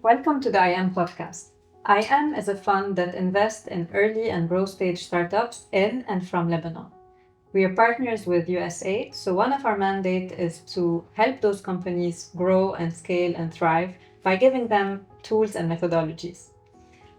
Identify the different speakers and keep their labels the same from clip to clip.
Speaker 1: Welcome to the IM podcast. IM is a fund that invests in early and growth stage startups in and from Lebanon. We are partners with USA, so one of our mandates is to help those companies grow and scale and thrive by giving them tools and methodologies.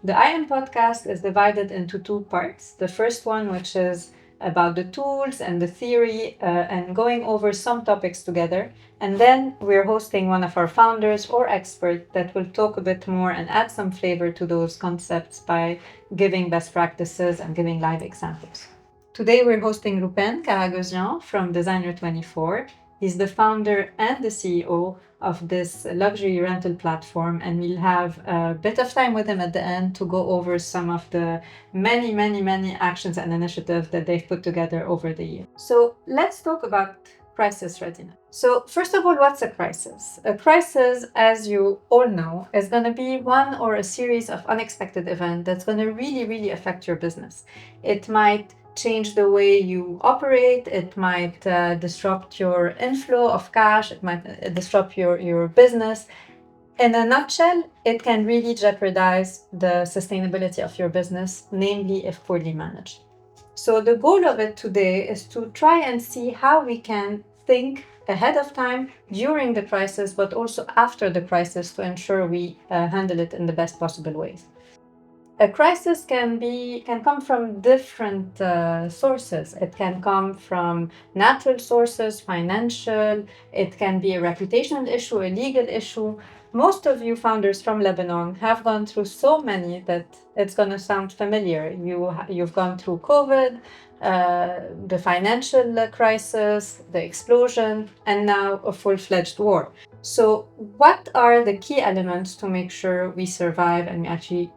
Speaker 1: The IM podcast is divided into two parts. The first one, which is about the tools and the theory and going over some topics together. And then we're hosting one of our founders or expert that will talk a bit more and add some flavor to those concepts by giving best practices and giving live examples. Today we're hosting Roupen Karageuzian from Designer24. He's the founder and the CEO of this luxury rental platform, and we'll have a bit of time with him at the end to go over some of the many actions and initiatives that they've put together over the year. So let's talk about crisis readiness. So first of all, what's a crisis? A crisis, as you all know, is going to be one or a series of unexpected events that's going to really affect your business. It might change the way you operate, it might disrupt your inflow of cash, it might disrupt your business. In a nutshell, it can really jeopardize the sustainability of your business, namely if poorly managed. So the goal of it today is to try and see how we can think ahead of time during the crisis, but also after the crisis to ensure we handle it in the best possible ways. A crisis can come from different sources. It can come from natural sources, financial. It can be a reputational issue, a legal issue. Most of you founders from Lebanon have gone through so many that it's going to sound familiar. You've gone through COVID, the financial crisis, the explosion, and now a full-fledged war. So what are the key elements to make sure we survive and we actually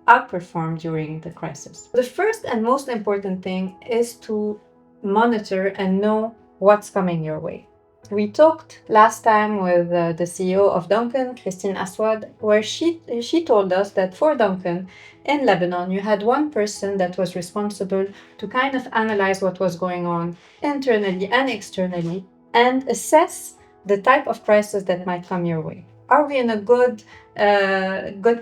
Speaker 1: outperform during the crisis? The first and most important thing is to monitor and know what's coming your way. We talked last time with the CEO of Fndng, Carine Assouad, where she told us that for Fndng in Lebanon, you had one person that was responsible to kind of analyze what was going on internally and externally and assess the type of crisis that might come your way. Are we in a good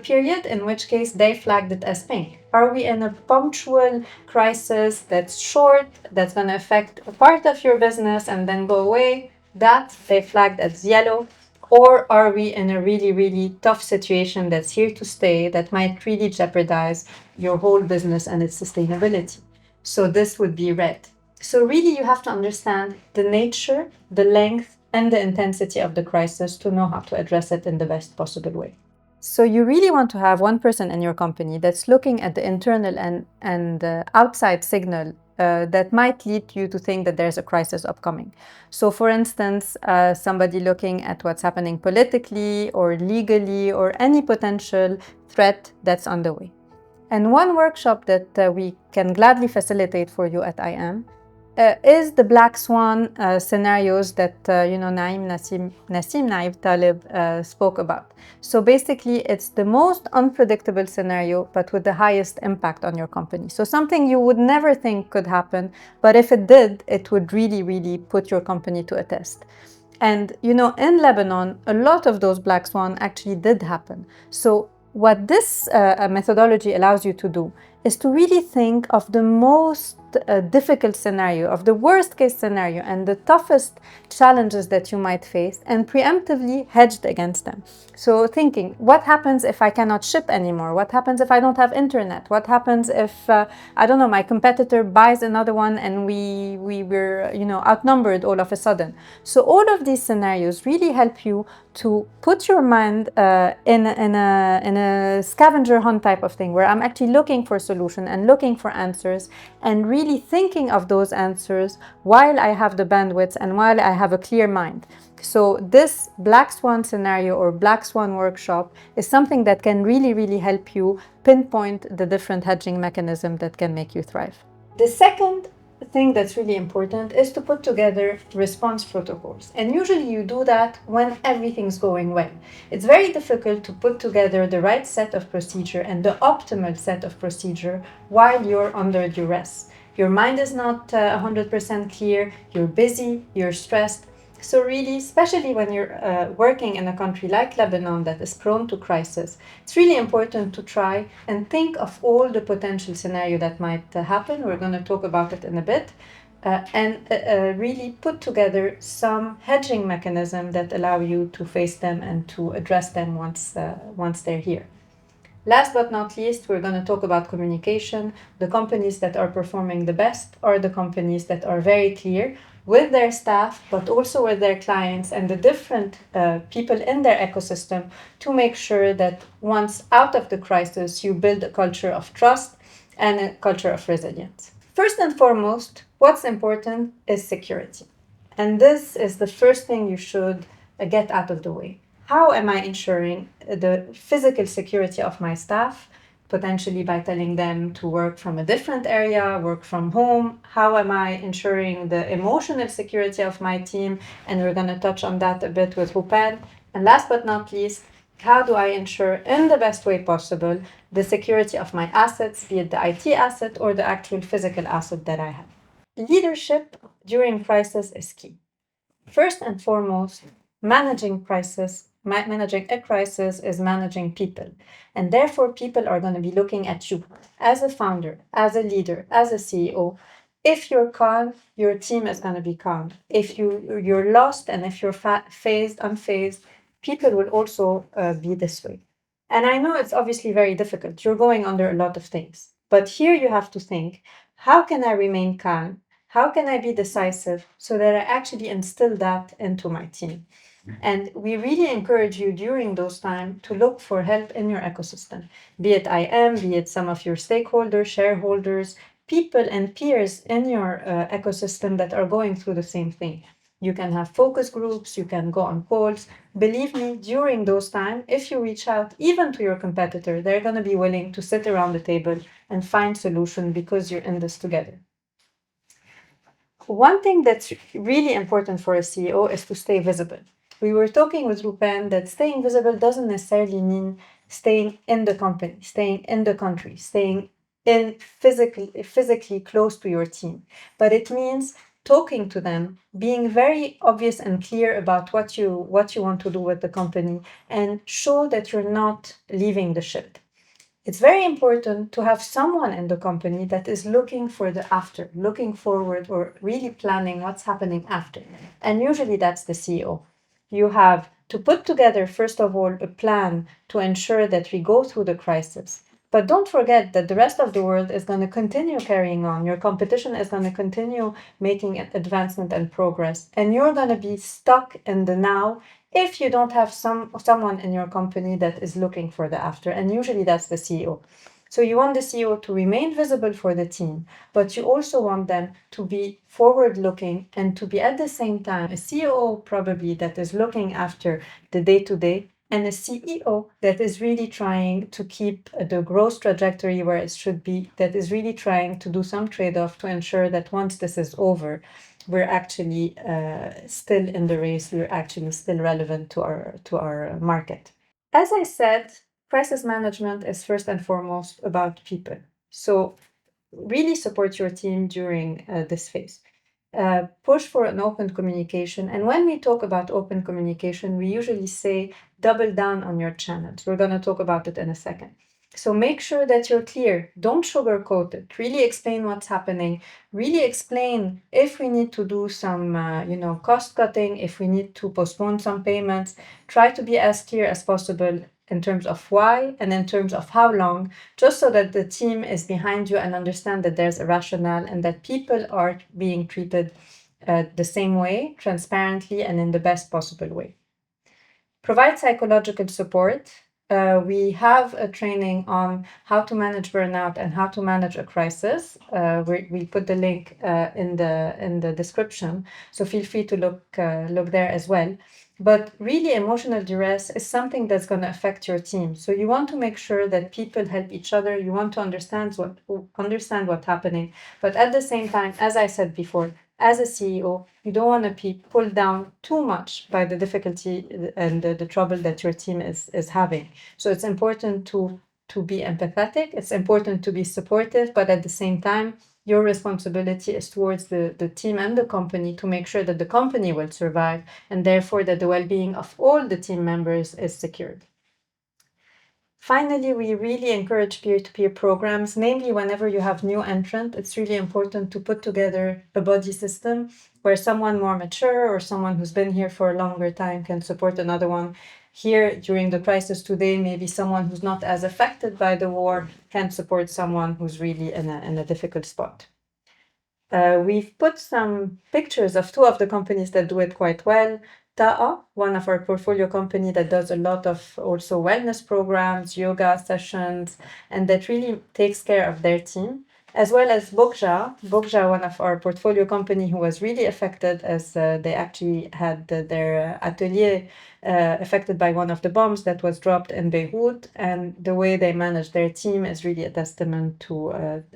Speaker 1: period, in which case they flagged it as pink? Are we in a punctual crisis that's short, that's going to affect a part of your business and then go away? That they flagged as yellow. Or are we in a really tough situation that's here to stay, that might really jeopardize your whole business and its sustainability? So this would be red. So really you have to understand the nature, the length, and the intensity of the crisis to know how to address it in the best possible way. So you really want to have one person in your company that's looking at the internal and outside signal that might lead you to think that there's a crisis upcoming. So for instance, somebody looking at what's happening politically or legally or any potential threat that's on the way. And one workshop that we can gladly facilitate for you at IM is the black swan scenarios that Nassim Naib Taleb spoke about. So basically, it's the most unpredictable scenario, but with the highest impact on your company. So something you would never think could happen, but if it did, it would really put your company to a test. And in Lebanon, a lot of those black swan actually did happen. So what this methodology allows you to do is to really think of the most difficult scenario, of the worst case scenario and the toughest challenges that you might face and preemptively hedged against them. So thinking, what happens if I cannot ship anymore? What happens if I don't have internet? What happens if, my competitor buys another one and we were, outnumbered all of a sudden? So all of these scenarios really help you to put your mind in a scavenger hunt type of thing, where I'm actually looking for a solution and looking for answers and really thinking of those answers while I have the bandwidth and while I have a clear mind. So this black swan scenario or black swan workshop is something that can really help you pinpoint the different hedging mechanisms that can make you thrive. The second thing that's really important is to put together response protocols. And usually you do that when everything's going well. It's very difficult to put together the right set of procedure and the optimal set of procedure while you're under duress. Your mind is not 100% clear, you're busy, you're stressed. So really, especially when you're working in a country like Lebanon that is prone to crisis, it's really important to try and think of all the potential scenario that might happen. We're going to talk about it in a bit. And really put together some hedging mechanism that allow you to face them and to address them once they're here. Last but not least, we're going to talk about communication. The companies that are performing the best are the companies that are very clear with their staff, but also with their clients and the different people in their ecosystem to make sure that once out of the crisis, you build a culture of trust and a culture of resilience. First and foremost, what's important is security. And this is the first thing you should get out of the way. How am I ensuring the physical security of my staff? Potentially by telling them to work from a different area, work from home. How am I ensuring the emotional security of my team? And we're going to touch on that a bit with Roupen. And last but not least, how do I ensure in the best way possible the security of my assets, be it the IT asset or the actual physical asset that I have? Leadership during crisis is key. First and foremost, managing a crisis is managing people. And therefore, people are going to be looking at you as a founder, as a leader, as a CEO. If you're calm, your team is going to be calm. If you're lost and if you're unfazed, people will also be this way. And I know it's obviously very difficult. You're going under a lot of things. But here you have to think, how can I remain calm? How can I be decisive so that I actually instill that into my team? And we really encourage you during those times to look for help in your ecosystem, be it IM, be it some of your stakeholders, shareholders, people and peers in your ecosystem that are going through the same thing. You can have focus groups, you can go on calls. Believe me, during those times, if you reach out even to your competitor, they're going to be willing to sit around the table and find solution because you're in this together. One thing that's really important for a CEO is to stay visible. We were talking with Rupen that staying visible doesn't necessarily mean staying in the company, staying in the country, staying in physically close to your team, but it means talking to them, being very obvious and clear about what you want to do with the company, and show that you're not leaving the ship. It's very important to have someone in the company that is looking for the after, looking forward, or really planning what's happening after. And usually that's the CEO. You have to put together, first of all, a plan to ensure that we go through the crisis. But don't forget that the rest of the world is going to continue carrying on. Your competition is going to continue making advancement and progress. And you're going to be stuck in the now if you don't have someone in your company that is looking for the after, and usually that's the CEO. So you want the CEO to remain visible for the team, but you also want them to be forward looking and to be at the same time a CEO probably that is looking after the day to day, and a CEO that is really trying to keep the growth trajectory where it should be, that is really trying to do some trade-off to ensure that once this is over, we're actually still in the race, we're actually still relevant to our market. As I said, crisis management is first and foremost about people. So really support your team during this phase. Push for an open communication. And when we talk about open communication, we usually say double down on your channels. We're going to talk about it in a second. So make sure that you're clear. Don't sugarcoat it. Really explain what's happening. Really explain if we need to do some, cost cutting, if we need to postpone some payments. Try to be as clear as possible in terms of why and in terms of how long, just so that the team is behind you and understand that there's a rationale and that people are being treated the same way, transparently, and in the best possible way. Provide psychological support. We have a training on how to manage burnout and how to manage a crisis. We put the link in the description, so feel free to look there as well. But really, emotional duress is something that's going to affect your team. So you want to make sure that people help each other. You want to understand what's happening, but at the same time, as I said before, as a CEO, you don't want to be pulled down too much by the difficulty and the trouble that your team is having. So it's important to be empathetic. It's important to be supportive, but at the same time, your responsibility is towards the team and the company to make sure that the company will survive and therefore that the well-being of all the team members is secured. Finally, we really encourage peer-to-peer programs, namely whenever you have new entrant, it's really important to put together a buddy system where someone more mature or someone who's been here for a longer time can support another one. Here, during the crisis today, maybe someone who's not as affected by the war can support someone who's really in a difficult spot. We've put some pictures of two of the companies that do it quite well. Ta'a, one of our portfolio company that does a lot of also wellness programs, yoga sessions, and that really takes care of their team, as well as Bokja, one of our portfolio company who was really affected as they actually had their atelier affected by one of the bombs that was dropped in Beirut, and the way they manage their team is really a testament to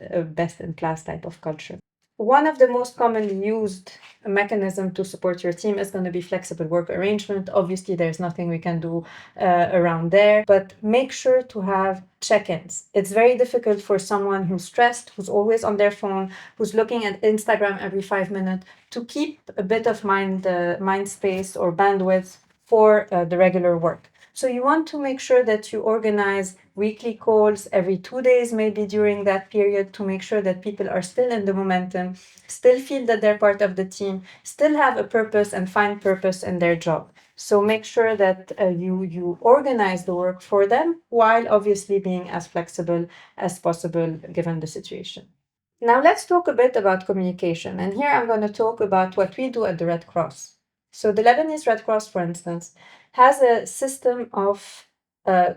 Speaker 1: a best-in-class type of culture. One of the most commonly used mechanism to support your team is going to be flexible work arrangement. Obviously, there's nothing we can do around there, but make sure to have check-ins. It's very difficult for someone who's stressed, who's always on their phone, who's looking at Instagram every 5 minutes, to keep a bit of mind space or bandwidth for the regular work. So you want to make sure that you organize weekly calls every 2 days, maybe during that period, to make sure that people are still in the momentum, still feel that they're part of the team, still have a purpose and find purpose in their job. So make sure that you organize the work for them while obviously being as flexible as possible given the situation. Now let's talk a bit about communication. And here I'm going to talk about what we do at the Red Cross. So the Lebanese Red Cross, for instance, has a system of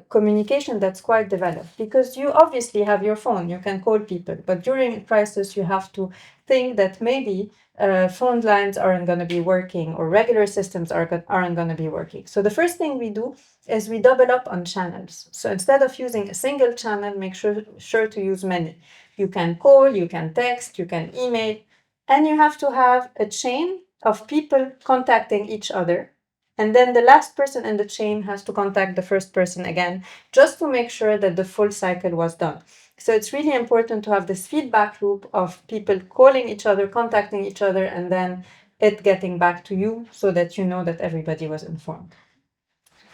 Speaker 1: communication that's quite developed, because you obviously have your phone, you can call people, but during a crisis you have to think that maybe phone lines aren't going to be working or regular systems aren't going to be working. So the first thing we do is we double up on channels. So instead of using a single channel, make sure to use many. You can call, you can text, you can email, and you have to have a chain of people contacting each other. And then the last person in the chain has to contact the first person again, just to make sure that the full cycle was done. So it's really important to have this feedback loop of people calling each other, contacting each other, and then it getting back to you so that you know that everybody was informed.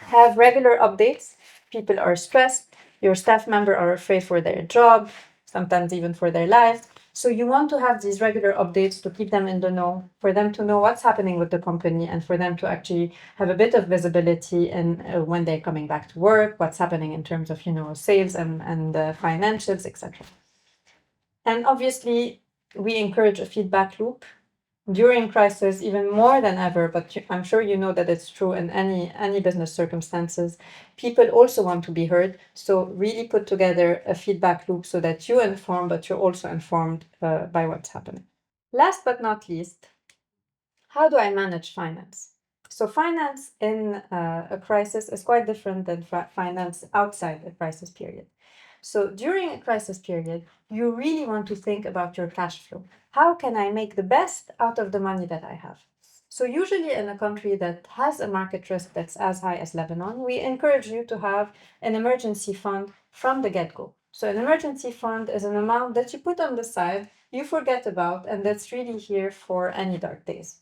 Speaker 1: Have regular updates. People are stressed, your staff member are afraid for their job, sometimes even for their lives. So you want to have these regular updates to keep them in the know, for them to know what's happening with the company, and for them to actually have a bit of visibility in when they're coming back to work, what's happening in terms of sales and financials, etc. And obviously, we encourage a feedback loop during crisis even more than ever, but I'm sure you know that it's true in any business circumstances. People also want to be heard, so really put together a feedback loop so that you inform, but you're also informed by what's happening. Last but not least, how do I manage finance? So finance in a crisis is quite different than finance outside a crisis period. So during a crisis period, you really want to think about your cash flow. How can I make the best out of the money that I have? So usually in a country that has a market risk that's as high as Lebanon, we encourage you to have an emergency fund from the get-go. So an emergency fund is an amount that you put on the side, you forget about, and that's really here for any dark days.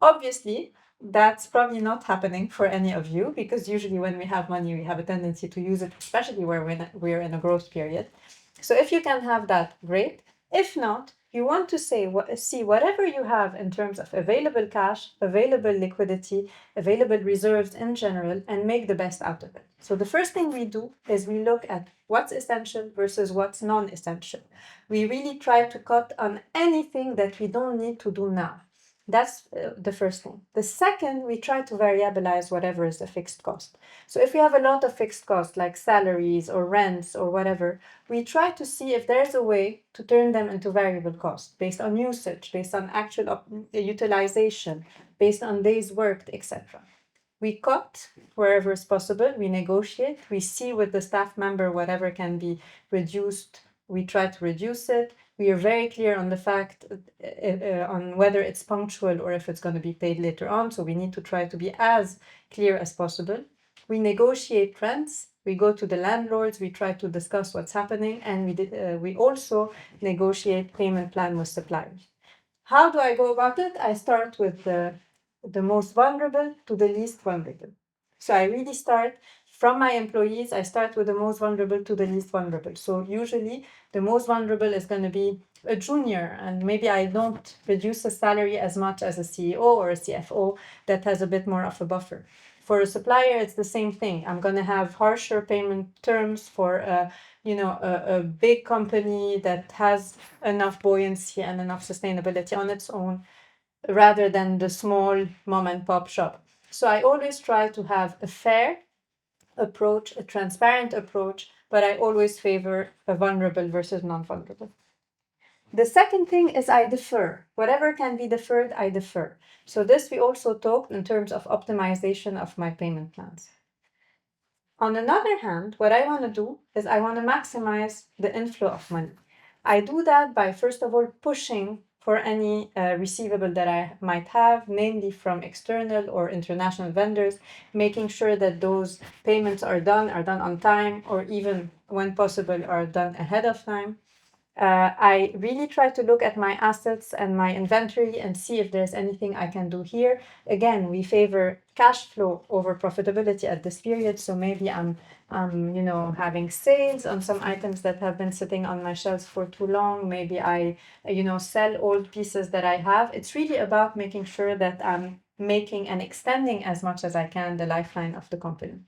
Speaker 1: Obviously, that's probably not happening for any of you, because usually when we have money, we have a tendency to use it, especially where we're in a growth period. So if you can have that, great. If not, you want to see whatever you have in terms of available cash, available liquidity, available reserves in general, and make the best out of it. So the first thing we do is we look at what's essential versus what's non-essential. We really try to cut on anything that we don't need to do now. That's the first thing. The second, we try to variabilize whatever is the fixed cost. So if we have a lot of fixed costs like salaries or rents or whatever, we try to see if there's a way to turn them into variable costs based on usage, based on actual utilization, based on days worked, etc. We cut wherever is possible, we negotiate, we see with the staff member whatever can be reduced, we try to reduce it. We are very clear on the fact on whether it's punctual or if it's going to be paid later on. So we need to try to be as clear as possible. We negotiate rents We go to the landlords, we try to discuss what's happening, and we also negotiate payment plan with suppliers. How do I go about it? I start with the most vulnerable to the least vulnerable. So I really start from my employees, I start with the most vulnerable to the least vulnerable. So usually the most vulnerable is going to be a junior, and maybe I don't reduce the salary as much as a CEO or a CFO that has a bit more of a buffer. For a supplier, it's the same thing. I'm going to have harsher payment terms for a big company that has enough buoyancy and enough sustainability on its own, rather than the small mom and pop shop. So I always try to have a fair approach, a transparent approach, but I always favor a vulnerable versus non-vulnerable. The second thing is I defer. Whatever can be deferred, I defer. So this we also talked in terms of optimization of my payment plans. On another hand, what I want to do is I want to maximize the inflow of money. I do that by, first of all, pushing for any receivable that I might have, namely from external or international vendors, making sure that those payments are done on time, or even when possible are done ahead of time. I really try to look at my assets and my inventory and see if there's anything I can do here. Again, we favor cash flow over profitability at this period. So maybe I'm having sales on some items that have been sitting on my shelves for too long. Maybe I, sell old pieces that I have. It's really about making sure that I'm making and extending as much as I can the lifeline of the company.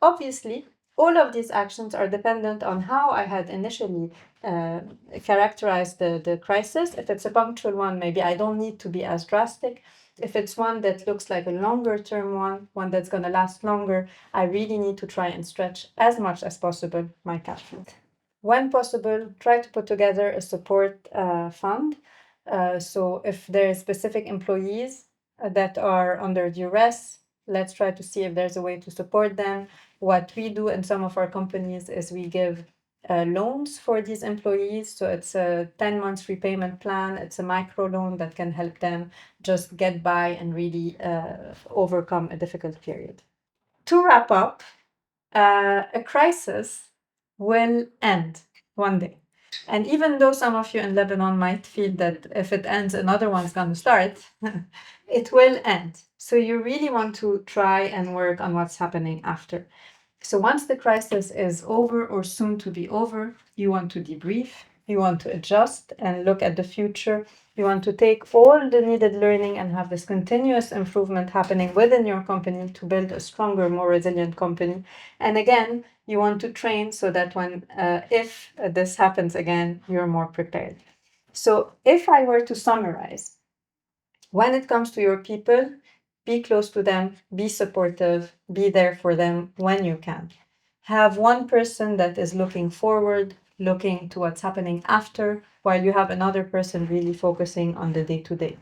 Speaker 1: Obviously, all of these actions are dependent on how I had initially characterized the crisis. If it's a punctual one, maybe I don't need to be as drastic. If it's one that looks like a longer term one that's going to last longer, I really need to try and stretch as much as possible my cash flow. When possible, try to put together a support fund. So if there are specific employees that are under duress, let's try to see if there's a way to support them. What we do in some of our companies is we give loans for these employees. So it's a 10 months repayment plan. It's a micro loan that can help them just get by and really overcome a difficult period. To wrap up, a crisis will end one day. And even though some of you in Lebanon might feel that if it ends, another one's going to start, it will end. So you really want to try and work on what's happening after. So once the crisis is over or soon to be over, you want to debrief, you want to adjust and look at the future. You want to take all the needed learning and have this continuous improvement happening within your company to build a stronger, more resilient company. And again, you want to train so that when, if this happens again, you're more prepared. So if I were to summarize, when it comes to your people, be close to them, be supportive, be there for them when you can. Have one person that is looking forward, looking to what's happening after, while you have another person really focusing on the day to day.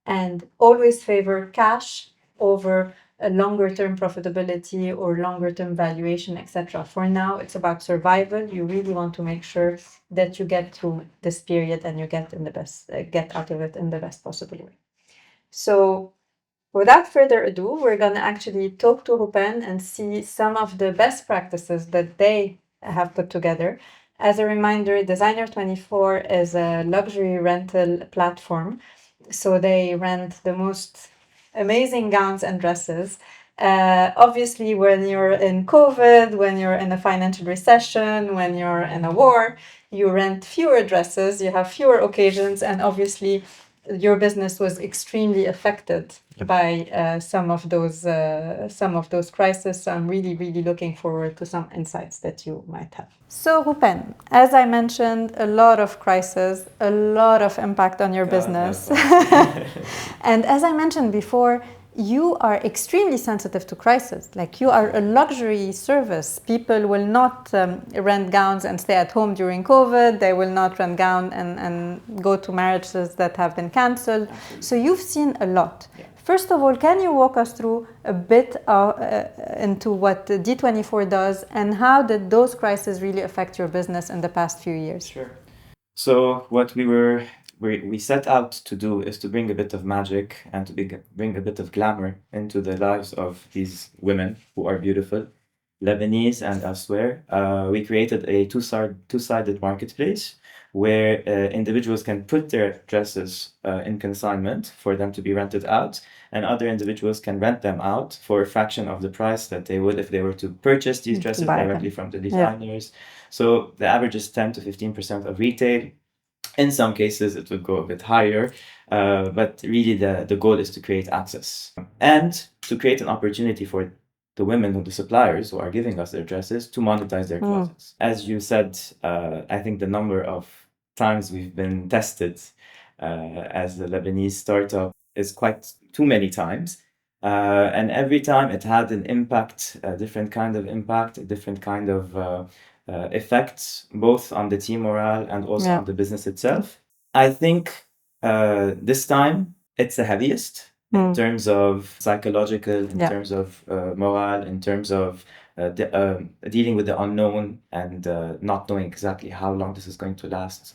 Speaker 1: And always favor cash over a longer term profitability or longer term valuation, etc. For now, it's about survival. You really want to make sure that you get through this period and you get get out of it in the best possible way. So without further ado, we're going to actually talk to Roupen and see some of the best practices that they have put together. As a reminder, Designer24 is a luxury rental platform. So they rent the most amazing gowns and dresses. Obviously, when you're in COVID, when you're in a financial recession, when you're in a war, you rent fewer dresses, you have fewer occasions, and obviously your business was extremely affected by some of those crises. So I'm really looking forward to some insights that you might have. So Roupen, as I mentioned, a lot of crises, a lot of impact on your business. And as I mentioned before, you are extremely sensitive to crisis. Like, you are a luxury service. People will not rent gowns and stay at home during COVID. They will not rent gown and go to marriages that have been cancelled. So you've seen a lot. Yeah. First of all, can you walk us through a bit into what D24 does and how did those crises really affect your business in the past few years?
Speaker 2: Sure. So what we set out to do is to bring a bit of magic and to bring a bit of glamour into the lives of these women who are beautiful Lebanese and elsewhere, we created a two-sided marketplace where individuals can put their dresses in consignment for them to be rented out, and other individuals can rent them out for a fraction of the price that they would if they were to purchase these dresses
Speaker 1: buy them.
Speaker 2: directly from the designers. So the average is 10 to 15% of retail. In some cases, it would go a bit higher, but really the goal is to create access and to create an opportunity for the women or the suppliers who are giving us their dresses to monetize their closets. As you said, I think the number of times we've been tested as a Lebanese startup is quite too many times. And every time it had an impact, a different kind of impact, a different kind of effects, both on the team morale and also on the business itself. I think this time it's the heaviest in terms of psychological, in terms of morale, in terms of dealing with the unknown and not knowing exactly how long this is going to last.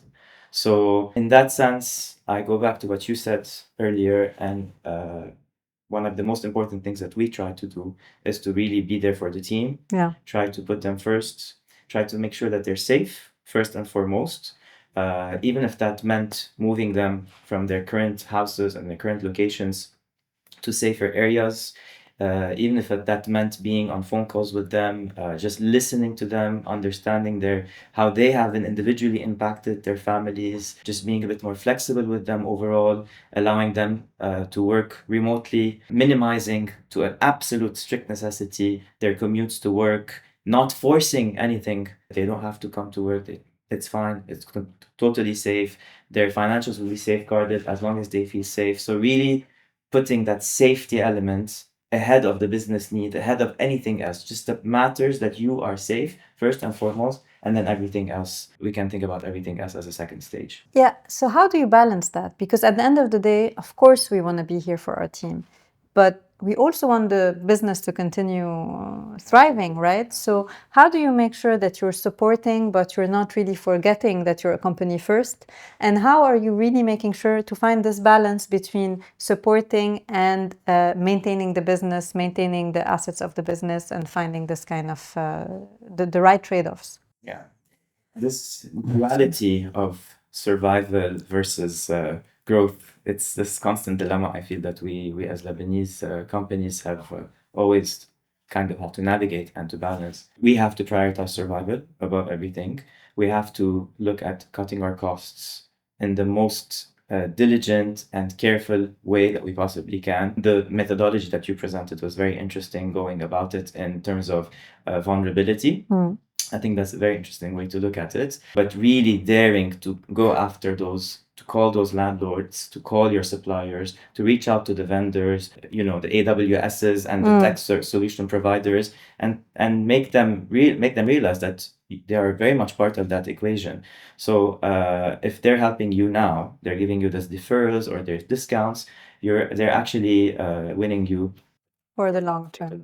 Speaker 2: So in that sense, I go back to what you said earlier, and one of the most important things that we try to do is to really be there for the team. Try to put them first. Try to make sure that they're safe first and foremost. Even if that meant moving them from their current houses and their current locations to safer areas, even if that meant being on phone calls with them, just listening to them, understanding how they have been individually impacted, their families, just being a bit more flexible with them overall, allowing them to work remotely, minimizing to an absolute strict necessity their commutes to work, not forcing anything. They don't have to come to work. It's fine. It's totally safe. Their financials will be safeguarded as long as they feel safe. So really putting that safety element ahead of the business need, ahead of anything else. Just it matters that you are safe first and foremost, and then everything else, we can think about everything else as a second stage.
Speaker 1: Yeah, so how do you balance that? Because at the end of the day, of course, we want to be here for our team, but we also want the business to continue thriving, right? So how do you make sure that you're supporting, but you're not really forgetting that you're a company first? And how are you really making sure to find this balance between supporting and maintaining the business, maintaining the assets of the business, and finding this kind of the right trade-offs?
Speaker 2: Yeah. This duality of survival versus growth, it's this constant dilemma I feel that we as Lebanese companies have always kind of have to navigate and to balance. We have to prioritize survival above everything. We have to look at cutting our costs in the most diligent and careful way that we possibly can. The methodology that you presented was very interesting, going about it in terms of vulnerability. I think that's a very interesting way to look at it. But really daring to go after those, to call those landlords, to call your suppliers, to reach out to the vendors, the AWSs and the tech solution providers, and make them realize that they are very much part of that equation. So if they're helping you now, they're giving you these deferrals or there's discounts, they're actually winning you
Speaker 1: for the long term.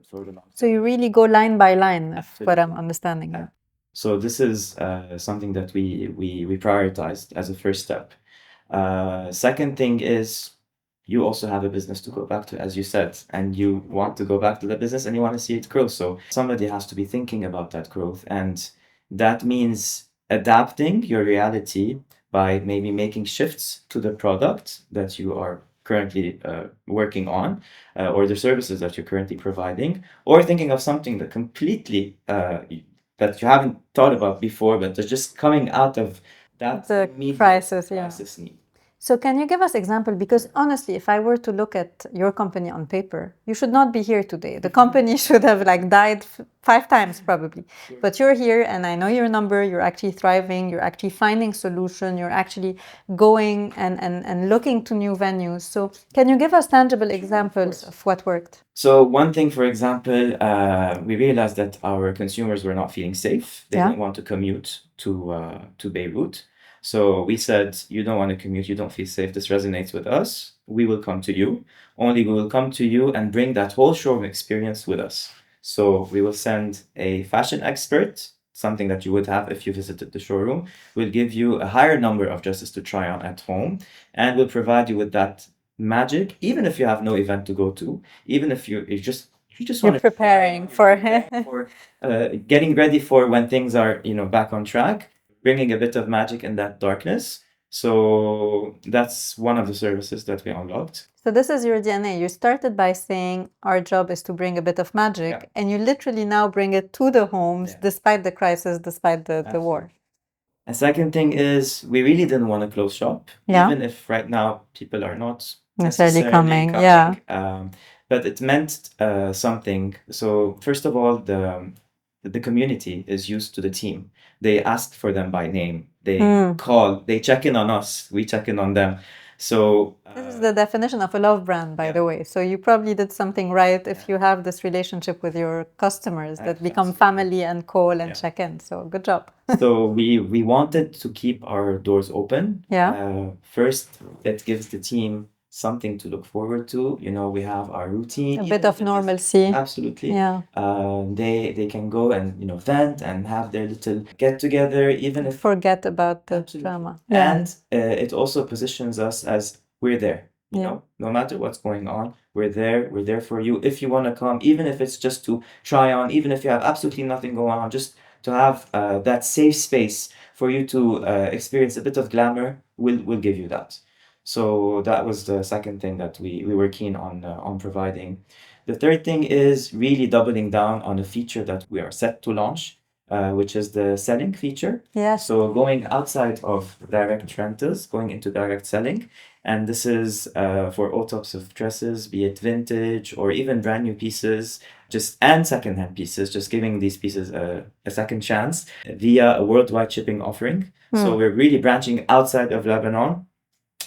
Speaker 1: So you really go line by line, if what I'm understanding.
Speaker 2: Yeah. So this is something that we prioritized as a first step. Second thing is you also have a business to go back to, as you said, and you want to go back to the business and you want to see it grow. So somebody has to be thinking about that growth, and that means adapting your reality by maybe making shifts to the product that you are currently working on, or the services that you're currently providing, or thinking of something that completely that you haven't thought about before, but they're just coming out of that
Speaker 1: the crisis need. So can you give us example? Because honestly, if I were to look at your company on paper, you should not be here today. The company should have died 5 times probably. But you're here, and I know your number. You're actually thriving. You're actually finding solution. You're actually going and looking to new venues. So can you give us tangible examples of what worked?
Speaker 2: So one thing, for example, we realized that our consumers were not feeling safe. They didn't want to commute to Beirut. So we said, you don't want to commute, you don't feel safe, this resonates with us, we will come to you. Only we will come to you and bring that whole showroom experience with us. So we will send a fashion expert, something that you would have if you visited the showroom. We'll give you a higher number of dresses to try on at home, and we'll provide you with that magic, even if you have no event to go to, even if you're just You just
Speaker 1: You're
Speaker 2: want
Speaker 1: preparing for
Speaker 2: getting ready for when things are, back on track, bringing a bit of magic in that darkness. So that's one of the services that we unlocked.
Speaker 1: So this is your DNA. You started by saying our job is to bring a bit of magic,
Speaker 2: Yeah.
Speaker 1: and you literally now bring it to the homes,
Speaker 2: Yeah.
Speaker 1: despite the crisis, despite the war.
Speaker 2: A second thing is we really didn't want to close shop,
Speaker 1: Yeah.
Speaker 2: even if right now people are not
Speaker 1: Necessarily
Speaker 2: necessarily
Speaker 1: coming, yeah.
Speaker 2: But it meant something. So first of all, the community is used to the team. They ask for them by name. They call. They check in on us. We check in on them. So
Speaker 1: This is the definition of a love brand, by the way. So you probably did something right if you have this relationship with your customers that become family and call and check in. So good job.
Speaker 2: So we wanted to keep our doors open.
Speaker 1: Yeah.
Speaker 2: First, it gives the team something to look forward to. We have our routine.
Speaker 1: A bit of normalcy.
Speaker 2: Absolutely.
Speaker 1: Yeah.
Speaker 2: They can go and vent and have their little get together, even if
Speaker 1: forget about the drama.
Speaker 2: And it also positions us as we're there.
Speaker 1: Yeah.
Speaker 2: No matter what's going on, we're there. We're there for you. If you want to come, even if it's just to try on, even if you have absolutely nothing going on, just to have that safe space for you to experience a bit of glamour, we'll give you that. So that was the second thing that we were keen on providing. The third thing is really doubling down on a feature that we are set to launch, which is the selling feature.
Speaker 1: Yes.
Speaker 2: So going outside of direct rentals, going into direct selling. And this is for all types of dresses, be it vintage or even brand new pieces, and secondhand pieces, just giving these pieces a second chance via a worldwide shipping offering. So we're really branching outside of Lebanon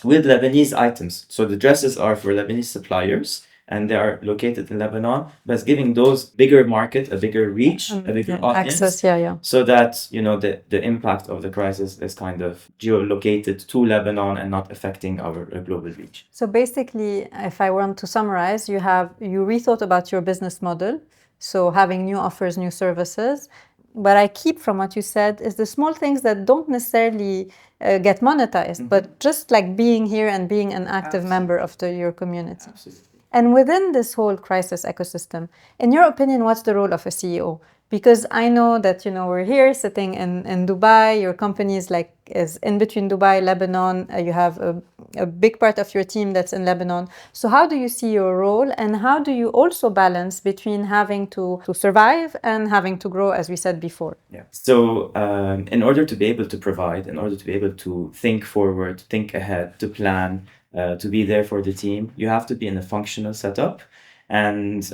Speaker 2: with Lebanese items. So the dresses are for Lebanese suppliers and they are located in Lebanon, but it's giving those bigger market, a bigger reach, a bigger audience.
Speaker 1: Access, yeah.
Speaker 2: So that, the impact of the crisis is kind of geolocated to Lebanon and not affecting our global reach. So
Speaker 1: basically, if I want to summarize, you rethought about your business model. So having new offers, new services. What I keep from what you said is the small things that don't necessarily get monetized, but just like being here and being an active member of your community.
Speaker 2: Absolutely.
Speaker 1: And within this whole crisis ecosystem, in your opinion, what's the role of a CEO? Because I know that, we're here sitting in Dubai, your company is in between Dubai, Lebanon, you have a big part of your team that's in Lebanon. So how do you see your role and how do you also balance between having to survive and having to grow, as we said before?
Speaker 2: Yeah. So in order to be able to provide, in order to be able to think forward, think ahead, to plan, to be there for the team, you have to be in a functional setup. And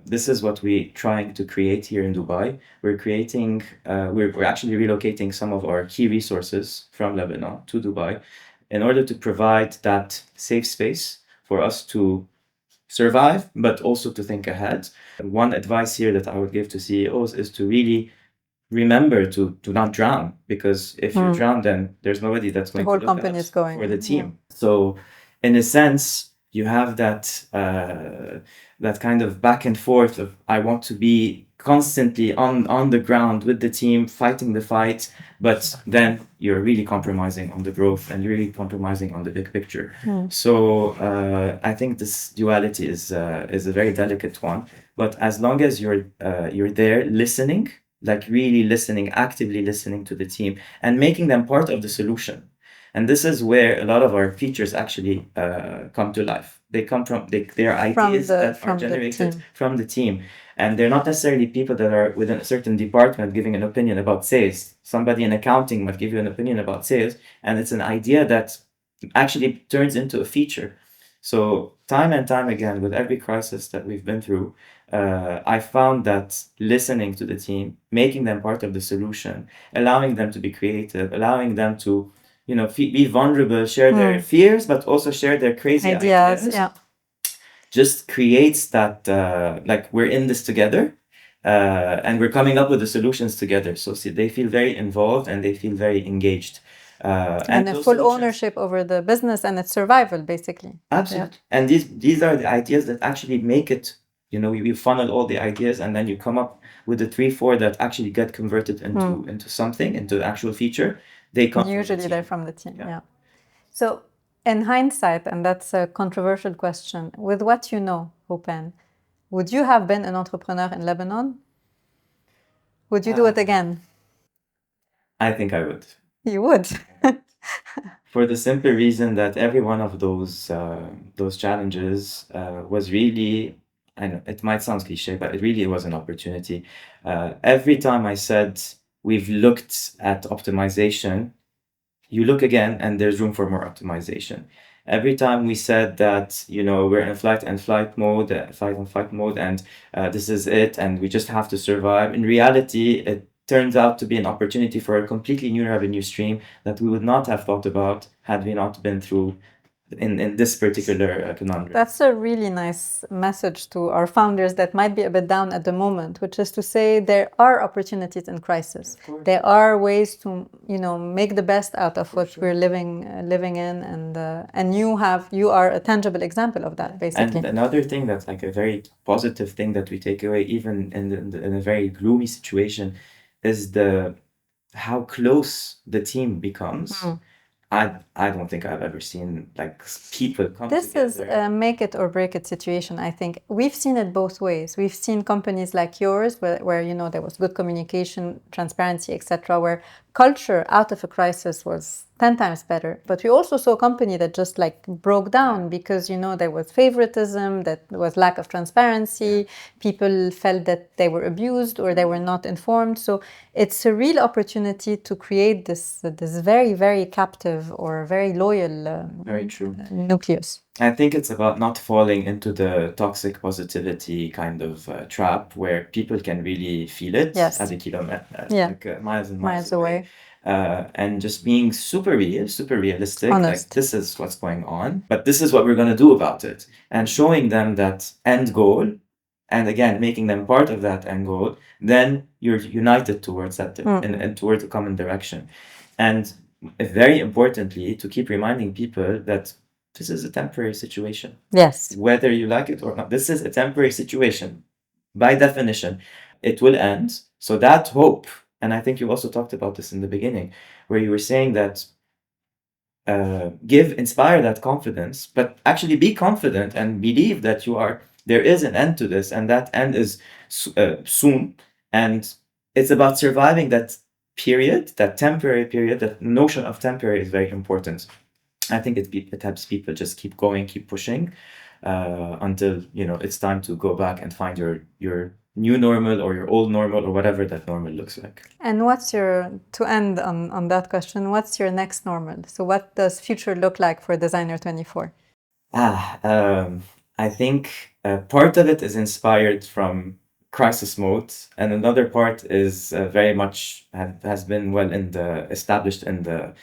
Speaker 2: this is what we're trying to create here in Dubai. We're creating, we're actually relocating some of our key resources from Lebanon to Dubai in order to provide that safe space for us to survive, but also to think ahead. One advice here that I would give to CEOs is to really remember to not drown, because if you drown, then there's nobody that's going
Speaker 1: The whole
Speaker 2: to look
Speaker 1: company
Speaker 2: out
Speaker 1: is going
Speaker 2: for the team. So in a sense, you have that that kind of back and forth of I want to be constantly on the ground with the team, fighting the fight, but then you're really compromising on the growth and you're really compromising on the big picture. So I think this duality is a very delicate one. But as long as you're there listening, like really listening, actively listening to the team and making them part of the solution. And this is where a lot of our features actually come to life. They come from their ideas that are generated from the team. And they're not necessarily people that are within a certain department giving an opinion about sales. Somebody in accounting might give you an opinion about sales. And it's an idea that actually turns into a feature. So time and time again, with every crisis that we've been through, I found that listening to the team, making them part of the solution, allowing them to be creative, allowing them to be vulnerable, share their fears, but also share their crazy ideas.
Speaker 1: Yeah.
Speaker 2: Just creates that, like we're in this together, and we're coming up with the solutions together. So they feel very involved and they feel very engaged.
Speaker 1: And a full ownership over the business and its survival, basically.
Speaker 2: Absolutely. Yeah. And these are the ideas that actually make it, we funnel all the ideas and then you come up with the 3-4 that actually get converted into something, into the actual feature. They come
Speaker 1: usually they're from the team. Yeah. So in hindsight, and that's a controversial question, with what you know, Roupen, Would you have been an entrepreneur in Lebanon? Would you do it again?
Speaker 2: I think I would.
Speaker 1: You would.
Speaker 2: For the simple reason that every one of those challenges was really, I know it might sound cliche, but it really was an opportunity. Every time I said we've looked at optimization, you look again and there's room for more optimization. Every time we said that, we're in flight and flight mode, and this is it, and we just have to survive. In reality, it turns out to be an opportunity for a completely new revenue stream that we would not have thought about had we not been through in this particular conundrum.
Speaker 1: That's a really nice message to our founders that might be a bit down at the moment, which is to say there are opportunities in crisis. There are ways to, make the best out of what we're living in, and you are a tangible example of that, basically.
Speaker 2: And another thing that's like a very positive thing that we take away, even in a very gloomy situation, is how close the team becomes. I don't think I've ever seen like people come
Speaker 1: This
Speaker 2: together.
Speaker 1: is a make it or break it situation, I think. We've seen it both ways. We've seen companies like yours where there was good communication, transparency, etc., where culture out of a crisis was 10 times better. But we also saw a company that just like broke down because, there was favoritism, that there was lack of transparency, people felt that they were abused or they were not informed. So it's a real opportunity to create this very, very captive or very loyal
Speaker 2: Very true.
Speaker 1: nucleus.
Speaker 2: I think it's about not falling into the toxic positivity kind of trap where people can really feel it as a kilometer, like miles and miles away. And just being super realistic,
Speaker 1: Honest.
Speaker 2: like this is what's going on, but this is what we're going to do about it. And showing them that end goal, and again, making them part of that end goal, then you're united towards that and towards a common direction. And very importantly, to keep reminding people that this is a temporary situation.
Speaker 1: Yes.
Speaker 2: Whether you like it or not, this is a temporary situation. By definition, it will end. So that hope, and I think you also talked about this in the beginning, where you were saying that inspire that confidence, but actually be confident and believe that there is an end to this, and that end is soon. And it's about surviving that period, that temporary period. That notion of temporary is very important. I think it helps people just keep going, keep pushing until it's time to go back and find your new normal or your old normal or whatever that normal looks like.
Speaker 1: And to end on that question, what's your next normal? So what does future look like for Designer 24?
Speaker 2: I think part of it is inspired from crisis mode, and another part is very much has been well established in the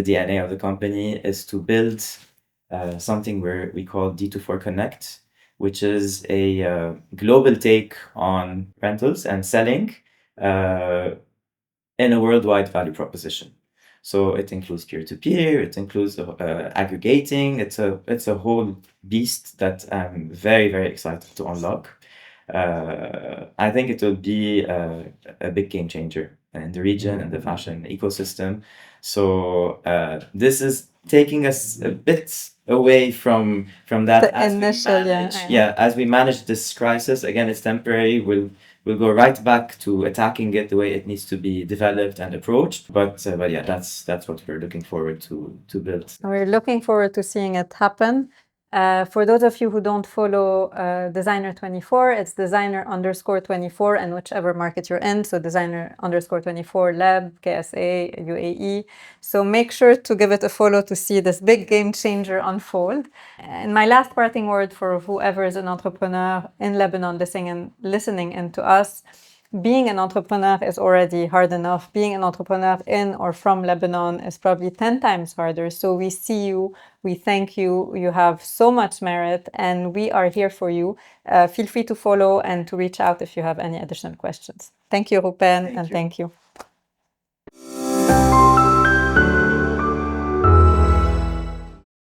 Speaker 2: DNA of the company, is to build something where we call D24 Connect, which is a global take on rentals and selling in a worldwide value proposition. So it includes peer-to-peer, it includes aggregating. It's a whole beast that I'm very, very excited to unlock. I think it will be a big game changer in the region and the fashion ecosystem. So this is taking us a bit away from that.
Speaker 1: The initial,
Speaker 2: As we manage this crisis, again, it's temporary. We'll go right back to attacking it the way it needs to be developed and approached. But yeah, that's what we're looking forward to build.
Speaker 1: We're looking forward to seeing it happen. For those of you who don't follow Designer 24, it's designer_24 and whichever market you're in. So designer_24 Leb, KSA, UAE. So make sure to give it a follow to see this big game changer unfold. And my last parting word for whoever is an entrepreneur in Lebanon listening in to us, being an entrepreneur is already hard enough. Being an entrepreneur in or from Lebanon is probably 10 times harder. So we see you, we thank you, you have so much merit, and we are here for you. Feel free to follow and to reach out if you have any additional questions. Thank you, Roupen, and thank you.